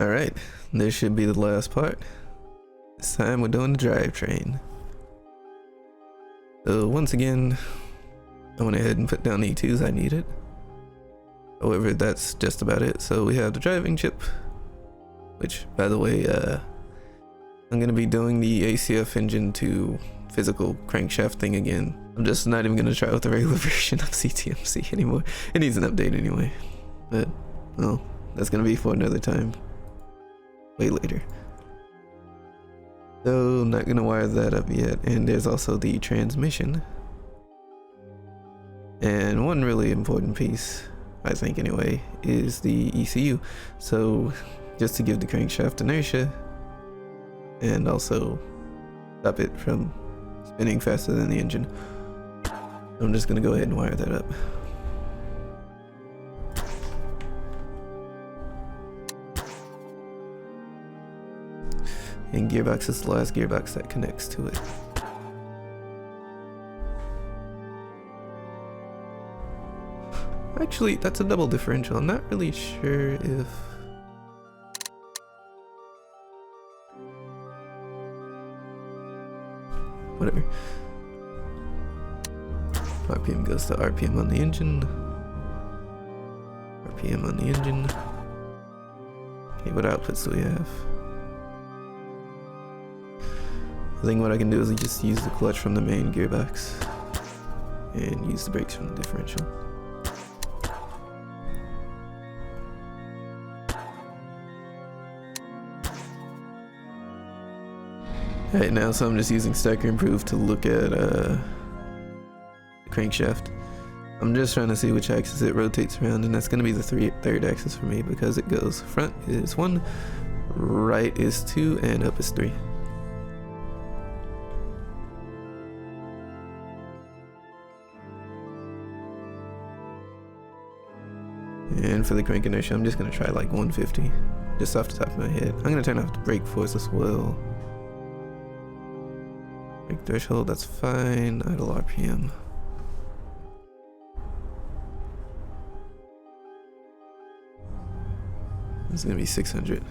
Alright, this should be the last part. This time we're doing the drivetrain. So once again, I went ahead and put down the E2s I needed. However, that's just about it. So we have the driving chip, which, by the way, I'm going to be doing the ACF engine to physical crankshaft thing again. I'm just not even going to try with the regular version of CTMC anymore. It needs an update anyway. But, well, that's going to be for another time. Way later. So, not going to wire that up yet. And there's also the transmission. And one really important piece, I think anyway, is the ECU. So, just to give the crankshaft inertia and also stop it from spinning faster than the engine. I'm just going to go ahead and wire that up. And gearbox is the last gearbox that connects to it. Actually, that's a double differential. I'm not really sure if... Whatever. RPM goes to RPM on the engine. RPM on the engine. Okay, what outputs do we have? I think what I can do is just use the clutch from the main gearbox and use the brakes from the differential. Alright, now so I'm just using Stacker Improve to look at the crankshaft. I'm just trying to see which axis it rotates around, and that's going to be the third axis for me because it goes front is 1, right is 2, and up is 3. And for the crank inertia, I'm just going to try like 150, just off the top of my head. I'm going to turn off the brake force as well. Brake threshold, that's fine. Idle RPM. It's going to be 600.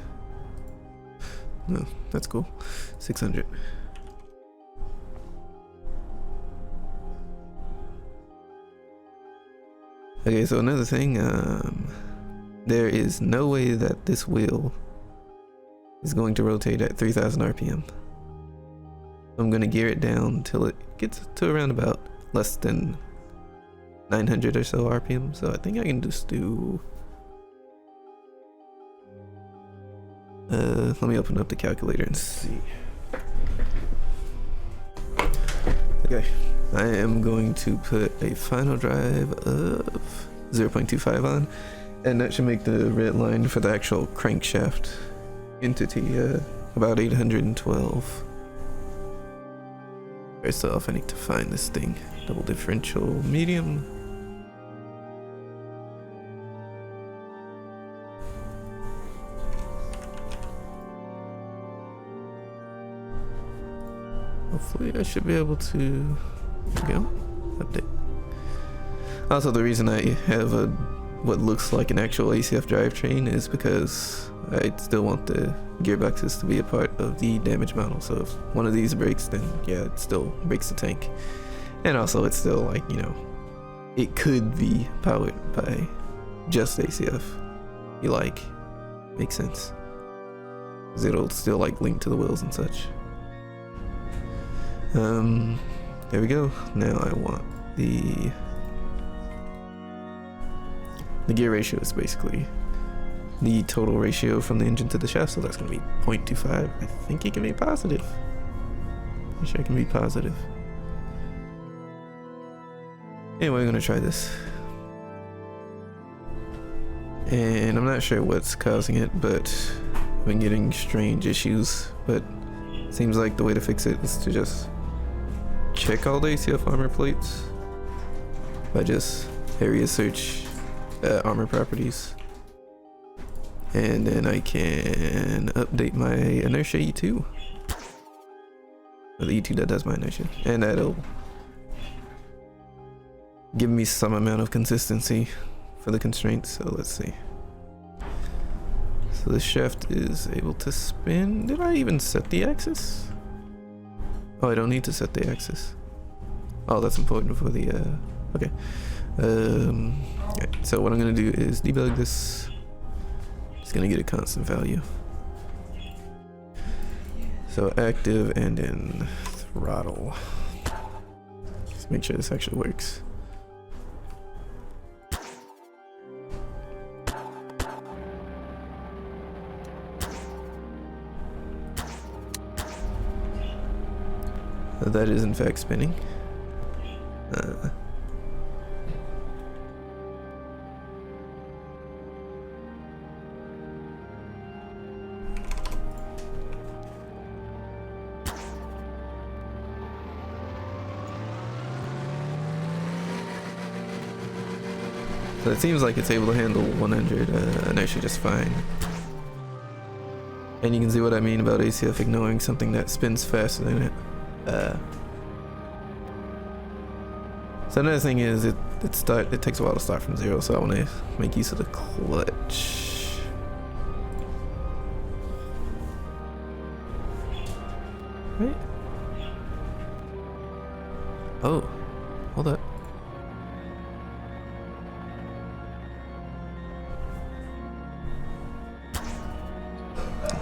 No, that's cool. 600. Okay, so another thing, there is no way that this wheel is going to rotate at 3000 RPM. I'm going to gear it down till it gets to around about less than 900 or so RPM. So I think I can just do... let me open up the calculator and see. Okay. I am going to put a final drive of 0.25 on, and that should make the red line for the actual crankshaft entity about 812. First off, I need to find this thing. Double differential medium. Hopefully I should be able to... There we go. Update. Also, the reason I have a what looks like an actual ACF drivetrain is because I still want the gearboxes to be a part of the damage model. So if one of these breaks, then yeah, it still breaks the tank. And also, it's still like, you know, it could be powered by just ACF. You like, makes sense. Because it'll still like link to the wheels and such. There we go. Now I want the gear ratio is basically the total ratio from the engine to the shaft, so that's going to be 0.25. I think it can be positive. I'm sure it can be positive. Anyway, I'm going to try this. And I'm not sure what's causing it, but I've been getting strange issues, but it seems like the way to fix it is to just check all the ACF armor plates by just area search armor properties, and then I can update my inertia E2, or the E2 that does my inertia, and that'll give me some amount of consistency for the constraints. So let's see. So the shaft is able to spin. Did I even set the axis? Oh, I don't need to set the axis. Oh, that's important for the, okay. Okay, so what I'm gonna do is debug this. Just gonna get a constant value. So active and in throttle. Just make sure this actually works. So that is in fact spinning. So it seems like it's able to handle 100 inertia just fine. And you can see what I mean about ACF ignoring something that spins faster than it. So another thing is it takes a while to start from zero, so I want to make use of the clutch. Right? Oh, hold up.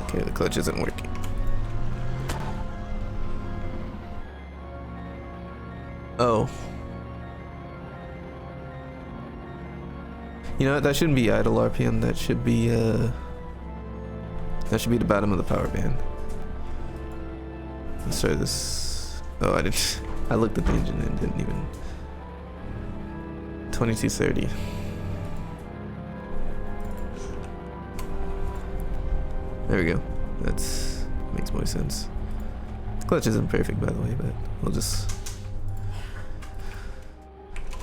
Okay, the clutch isn't working. Oh. You know what, that shouldn't be idle RPM, that should be the bottom of the power band. Let's try this. Oh, I looked at the engine and didn't even. 2230. There we go. That's makes more sense. The clutch isn't perfect, by the way, but we'll just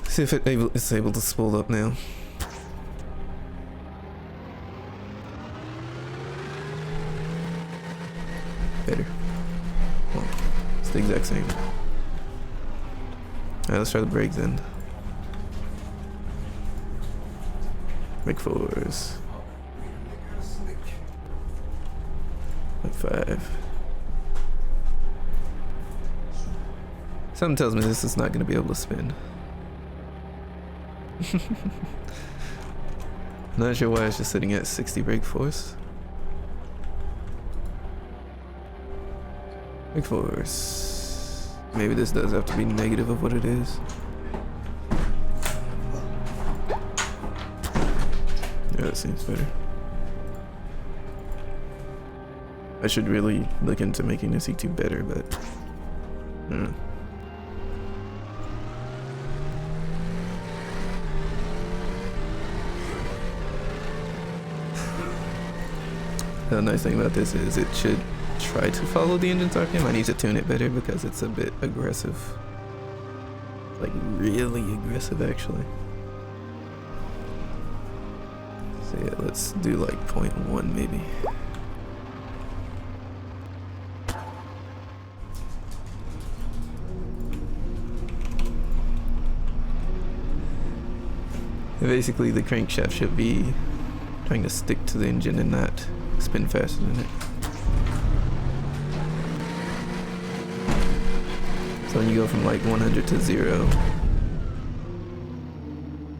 see if it's able to spool up now. Better. Well, it's the exact same. Alright, let's try the brakes then. Brake fours. Like 5. Something tells me this is not going to be able to spin. Not sure why it's just sitting at 60 brake force. Brake force. Maybe this does have to be negative of what it is. Yeah, that seems better. I should really look into making this ECU better, but I don't know. The nice thing about this is it should try to follow the engine's RPM. I need to tune it better because it's a bit aggressive. Like really aggressive actually. So yeah, let's do like 0.1 maybe. And basically the crankshaft should be trying to stick to the engine and not spin faster than it. So when you go from like 100 to 0,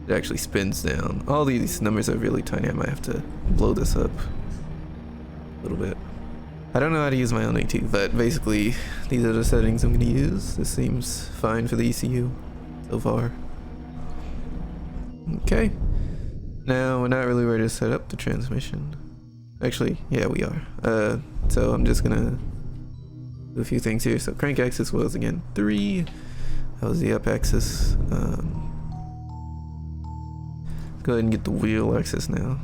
it actually spins down. All these numbers are really tiny. I might have to blow this up a little bit. I don't know how to use my own AT, but basically these are the settings I'm going to use. This seems fine for the ECU so far. Okay. Now we're not really ready to set up the transmission. Actually, yeah, we are. So I'm just gonna do a few things here. So crank axis was again 3. That was the up axis. Let's go ahead and get the wheel axis now.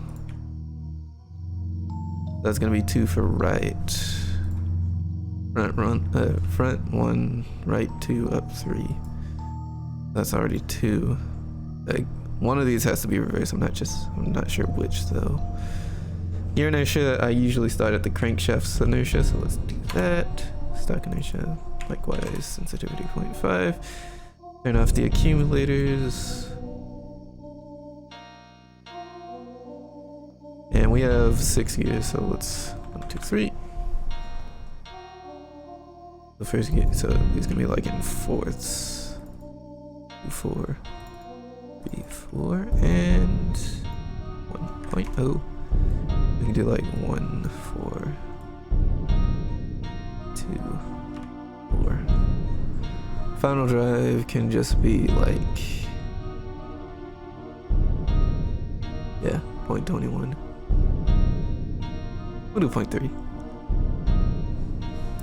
That's gonna be 2 for right. Front 1, right 2, up 3. That's already 2. Like, one of these has to be reversed. I'm not sure which though. Gear inertia, I usually start at the crankshaft's inertia, so let's do that. Stock inertia, likewise, sensitivity 0.5. Turn off the accumulators. And we have 6 gears, so let's 1, 2, 3. The first gear, so these gonna be like in fourths. 2, 4, 3, 4, and 1.0. We can do like 1, 4, 2, 4. Final drive can just be like, yeah, 0.21. We'll do 0.3.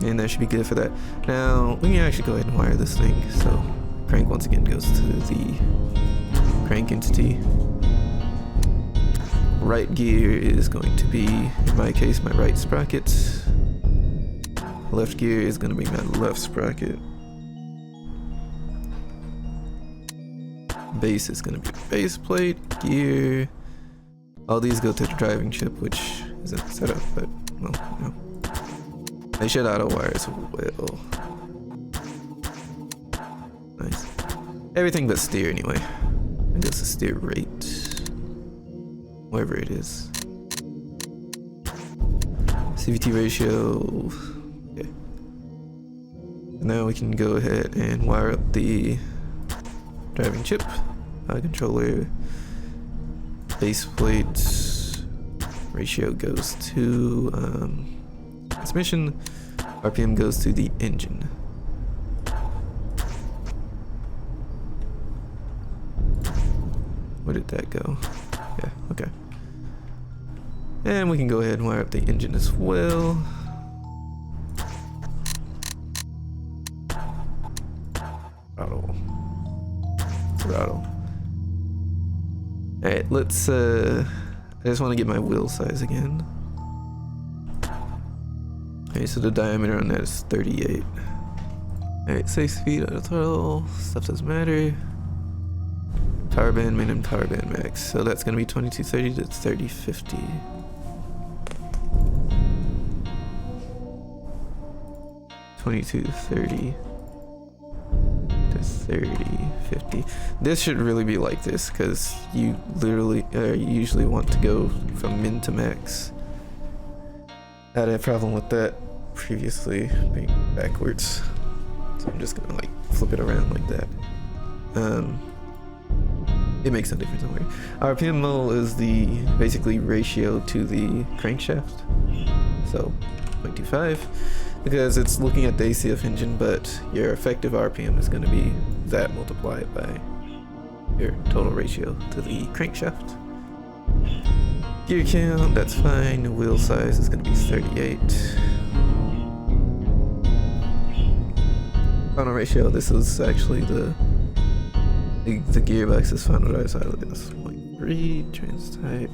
And that should be good for that. Now, we can actually go ahead and wire this thing. So, crank once again goes to the crank entity. Right gear is going to be, in my case, my right sprocket. Left gear is going to be my left sprocket. Base is going to be base plate, gear. All these go to the driving chip, which isn't set up, but, well, you know. They should auto wire as well. Nice. Everything but steer anyway. I guess the steer rate. Whatever it is. CVT ratio. Okay. Now we can go ahead and wire up the driving chip, controller, base plate ratio goes to transmission, RPM goes to the engine. Where did that go? Yeah, okay. And we can go ahead and wire up the engine as well. Throttle. Alright, let's I just want to get my wheel size again. Okay, so the diameter on that is 38. Alright, 6 feet out of throttle, stuff doesn't matter. Power band min and power band max. So that's gonna be 2230 to 3050. $22.30 to $30.50. This should really be like this because you literally usually want to go from min to max. I had a problem with that previously, being backwards. So I'm just gonna like flip it around like that. It makes no difference, don't worry. RPM mole is the basically ratio to the crankshaft. So 0.25 because it's looking at the ACF engine, but your effective RPM is going to be that multiplied by your total ratio to the crankshaft. Gear count, that's fine. The wheel size is going to be 38. Final ratio, this is actually the gearbox's final drive side. Look at this. 0.3, trans type,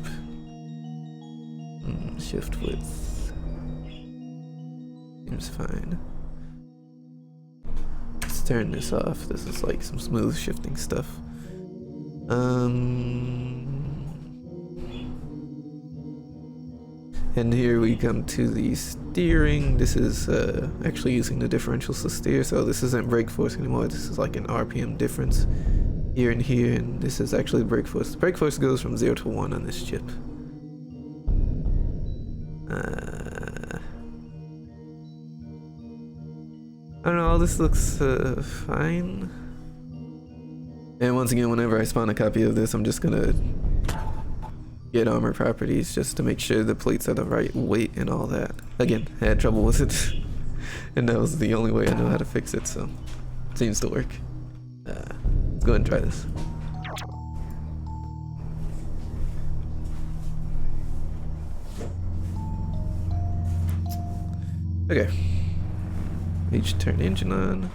shift width. Seems fine. Let's turn this off. This is like some smooth shifting stuff. And here we come to the steering. This is actually using the differentials to steer, so this isn't brake force anymore. This is like an RPM difference here and here, and this is actually brake force. The brake force goes from 0 to 1 on this chip. I don't know, all this looks fine. And once again, whenever I spawn a copy of this, I'm just gonna get armor properties just to make sure the plates are the right weight and all that. Again, I had trouble with it, and that was the only way I know how to fix it, so it seems to work. Let's go ahead and try this. Okay. Each turn engine on.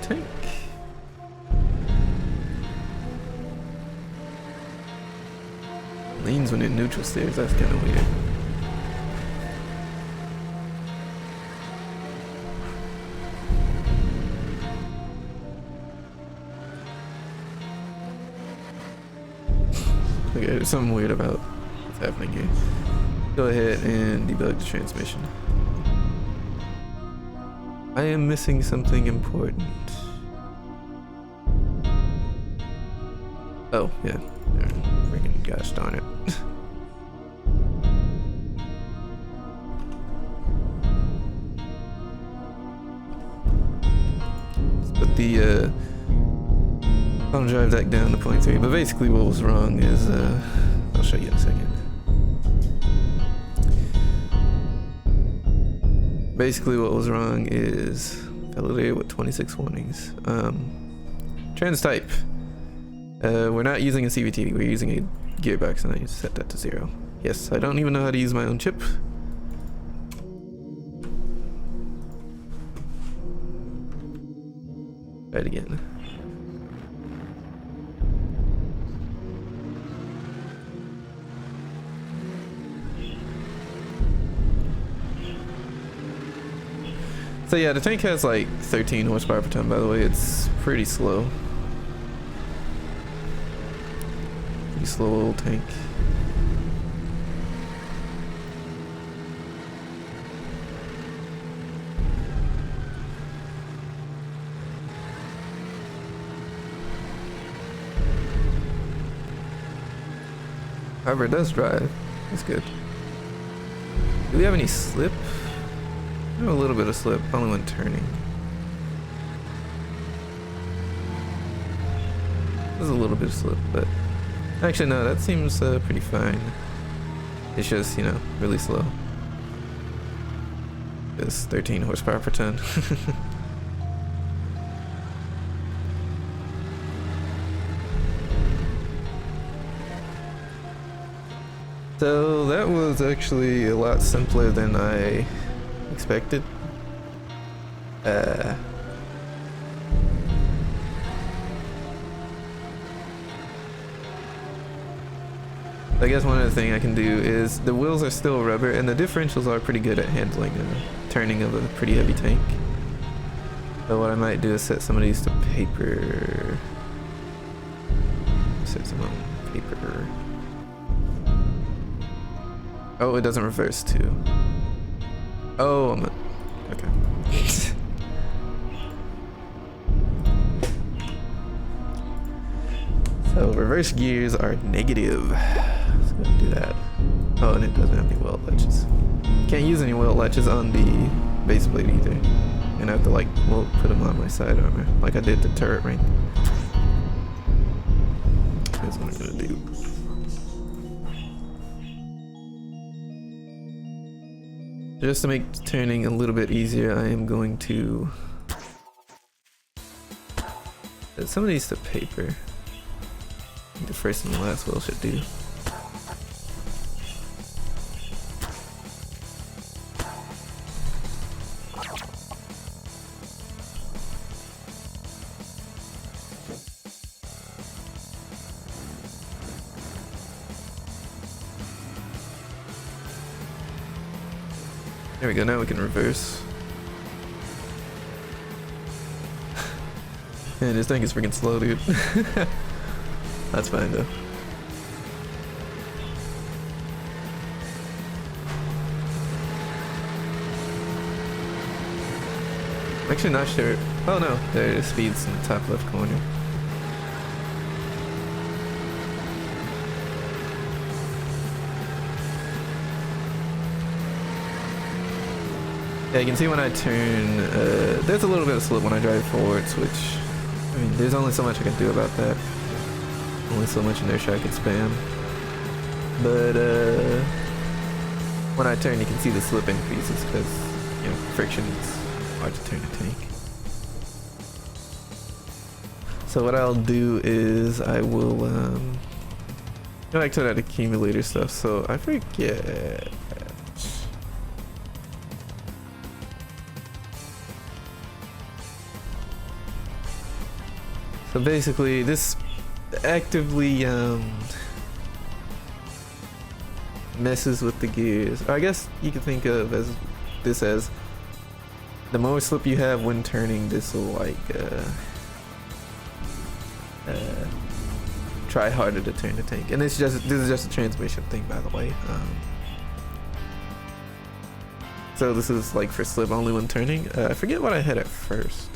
Tank. Leans when in neutral steers, that's kind of weird. Okay, there's something weird about what's happening here. Go ahead and debug the transmission. I am missing something important. Oh, yeah. Freaking gosh darn it. Let's put the I'll drive that down to 0.3, but basically what was wrong is, I'll show you in a second. Basically what was wrong is validated with 26 warnings. Trans type. We're not using a CVT, we're using a gearbox, and I set that to 0. Yes, I don't even know how to use my own chip. Try it again. So yeah, the tank has like 13 horsepower per ton, by the way. It's pretty slow. Pretty slow old tank. However, it does drive. That's good. Do we have any slip? A little bit of slip, only when turning. There's a little bit of slip, but actually no, that seems pretty fine. It's just, you know, really slow. It's 13 horsepower per ton. So that was actually a lot simpler than I expected. I guess one other thing I can do is the wheels are still rubber and the differentials are pretty good at handling turning of a pretty heavy tank. So what I might do is set some of these to paper. Set some on paper. Oh, it doesn't reverse too. Oh, I'm okay. So reverse gears are negative. Let's go and do that. Oh, and it doesn't have any weld latches. Can't use any weld latches on the base plate either. And I have to like, well, put them on my side armor, like I did the turret ring. That's what I'm gonna do. Just to make turning a little bit easier, I am going to set some of these to paper. I think the first and the last wheel should do. There we go, now we can reverse. Man, this thing is freaking slow, dude. That's fine though. I'm actually not sure. Oh no, there is speeds in the top left corner. Yeah, you can see when I turn, there's a little bit of slip when I drive forwards, which, I mean, there's only so much I can do about that. Only so much inertia I can spam. But, when I turn, you can see the slip increases because, you know, friction is hard to turn a tank. So what I'll do is I will, go back to that accumulator stuff. So I forget. So basically, this actively messes with the gears. Or I guess you can think of this as the more slip you have when turning, this will like try harder to turn the tank. And this is just a transmission thing, by the way. So this is like for slip only when turning. I forget what I had at first.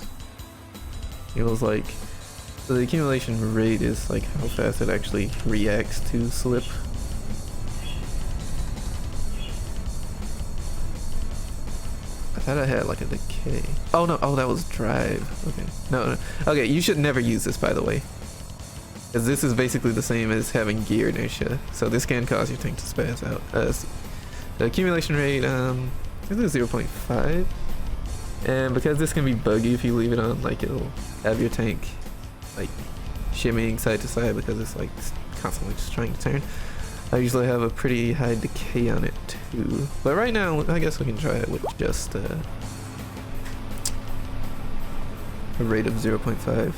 It was like, so the accumulation rate is like how fast it actually reacts to slip. I thought I had like a decay. Oh no, oh that was drive. Okay, no. Okay, you should never use this, by the way, because this is basically the same as having gear inertia. So this can cause your tank to spaz out. The accumulation rate, I think it's 0.5. And because this can be buggy if you leave it on, like it'll have your tank like shimmying side to side because it's like constantly just trying to turn. I usually have a pretty high decay on it too, but right now I guess we can try it with just a rate of 0.5,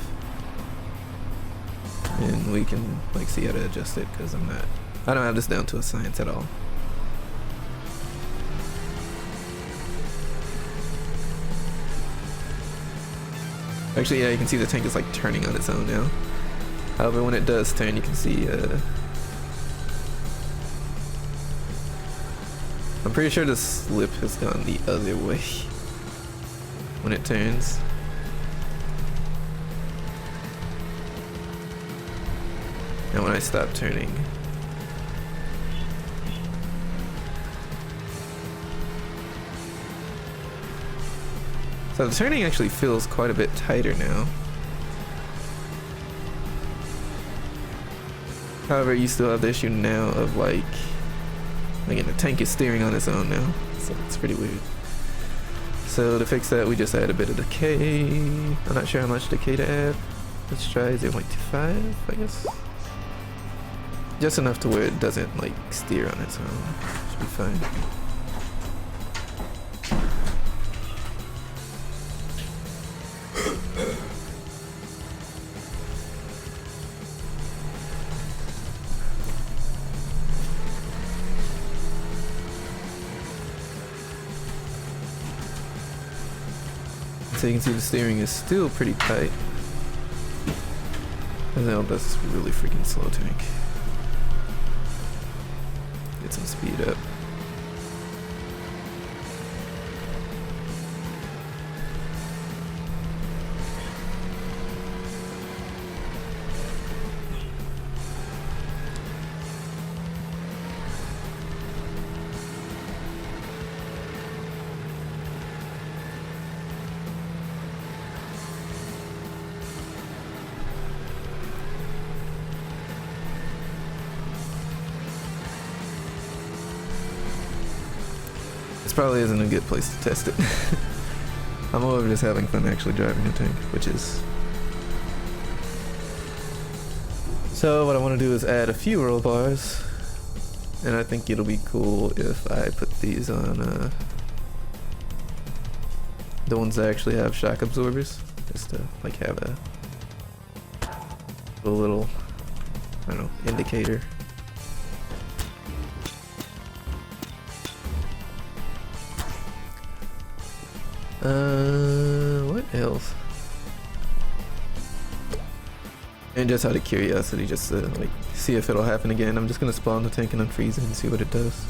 and we can like see how to adjust it because I don't have this down to a science at all. Actually, yeah, you can see the tank is like turning on its own now. However, when it does turn, you can see I'm pretty sure the slip has gone the other way when it turns. And when I stop turning. So the turning actually feels quite a bit tighter now. However, you still have the issue now of like again, the tank is steering on its own now, so it's pretty weird. So to fix that, we just add a bit of decay. I'm not sure how much decay to add. Let's try 0.25, I guess. Just enough to where it doesn't like steer on its own. Should be fine. So you can see the steering is still pretty tight. And now that's really freaking slow tank. Get some speed up. This probably isn't a good place to test it. I'm more of just having fun actually driving a tank, which is... So what I want to do is add a few roll bars, and I think it'll be cool if I put these on the ones that actually have shock absorbers, just to like have a little, I don't know, indicator. What else? And just out of curiosity, just to like see if it'll happen again, I'm just gonna spawn the tank and unfreeze it and see what it does.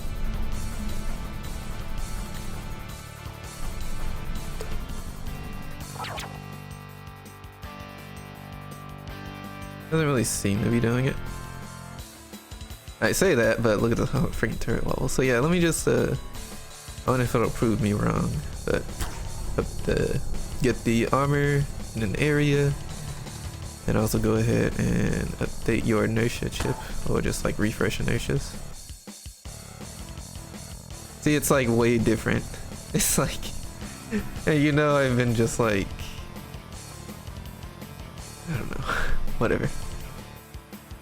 Doesn't really seem to be doing it. I say that, but look at the freaking turret level. So yeah, let me just I wonder if it'll prove me wrong, but get the armor in an area, and also go ahead and update your inertia chip, or just like refresh inertias. See, it's like way different. It's like, you know, I've been just like, I don't know, whatever.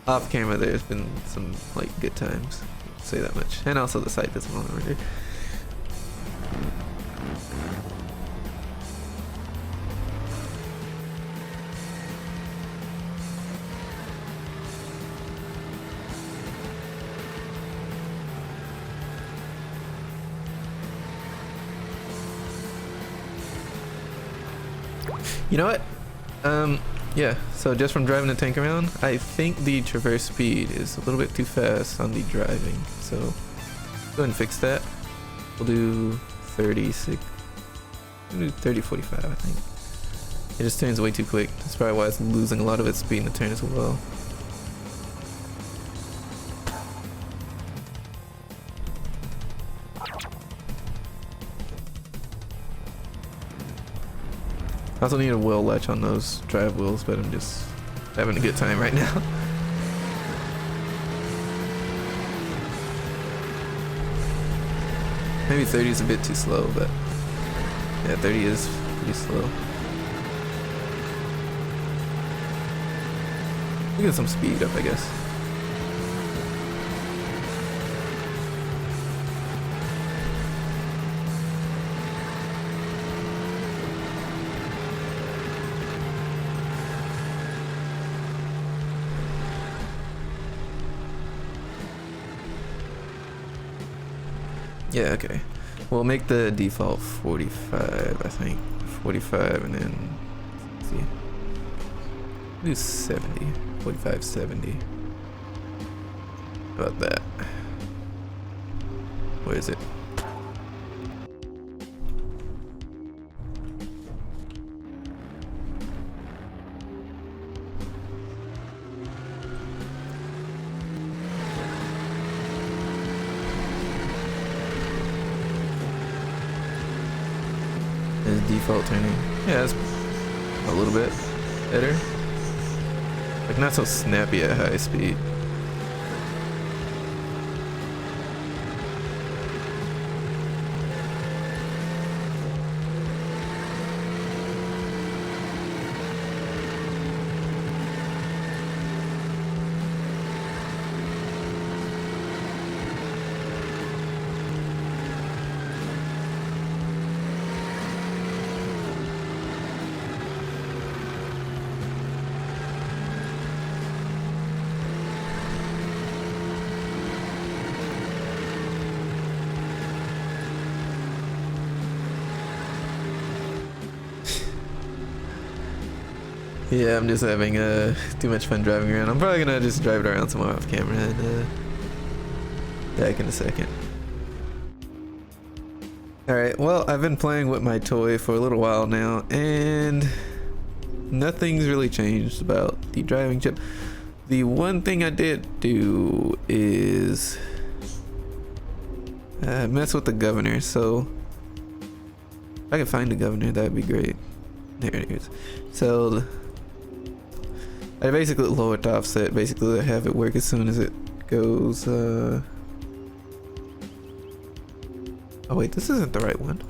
Off camera, there's been some like good times, I'll say that much, and also the site doesn't want to render. You know what? yeah, so just from driving the tank around, I think the traverse speed is a little bit too fast on the driving. So go ahead and fix that. We'll do 36, we'll do 30, 45, I think. It just turns way too quick. That's probably why it's losing a lot of its speed in the turn as well. I also need a wheel latch on those drive wheels, but I'm just having a good time right now. Maybe 30 is a bit too slow, but yeah, 30 is pretty slow. We get some speed up, I guess. Yeah, okay. We'll make the default 45, I think. 45 and then, let's see. Do 70. 45, 70. How about that? Where is it? Default turning. Yeah, it's a little bit better. Like not so snappy at high speed. Yeah, I'm just having too much fun driving around. I'm probably gonna just drive it around somewhere off camera and back in a second. Alright, well, I've been playing with my toy for a little while now, and nothing's really changed about the driving chip. The one thing I did do is mess with the governor, so if I can find the governor, that'd be great. There it is. So I basically lowered the offset, basically I have it work as soon as it goes, oh wait, this isn't the right one.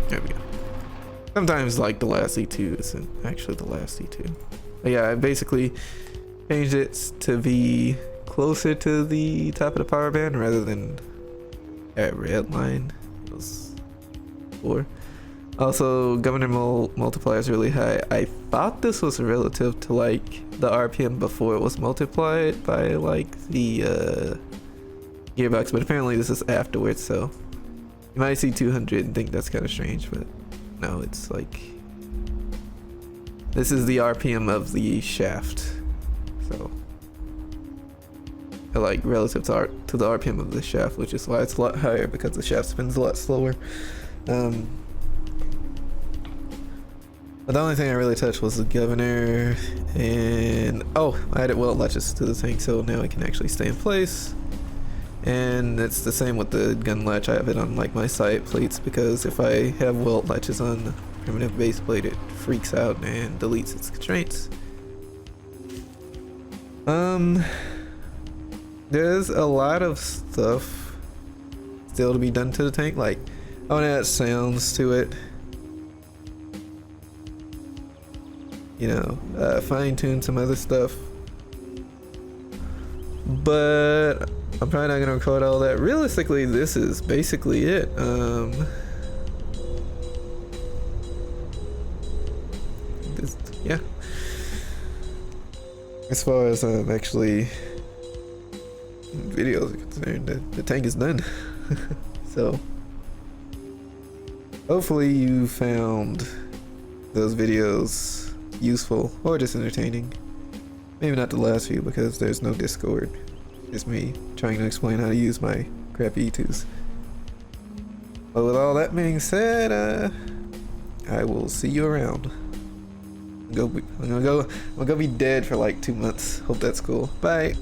There we go. Sometimes like the last E2 isn't actually the last E2. But yeah, I basically changed it to be closer to the top of the power band rather than at red line. It was 4. Also, governor multiplier is really high. I thought this was relative to like the RPM before it was multiplied by like the gearbox, but apparently this is afterwards, so you might see 200 and think that's kind of strange, but no, it's like this is the RPM of the shaft, so like relative to the RPM of the shaft, which is why it's a lot higher because the shaft spins a lot slower. But the only thing I really touched was the governor, and oh, I added weld latches to the tank, so now it can actually stay in place. And it's the same with the gun latch. I have it on like my side plates because if I have weld latches on the primitive base plate, it freaks out and deletes its constraints. There's a lot of stuff still to be done to the tank. Like I want to add sounds to it. You know, fine tune some other stuff, but I'm probably not gonna record all that. Realistically, this is basically it. Yeah. As far as actually videos are concerned, the tank is done. So hopefully you found those videos useful or just entertaining. Maybe not the last few because there's no Discord. It's me trying to explain how to use my crappy E2s. But with all that being said, I will see you around. I'm gonna go be dead for like 2 months. Hope that's cool. Bye.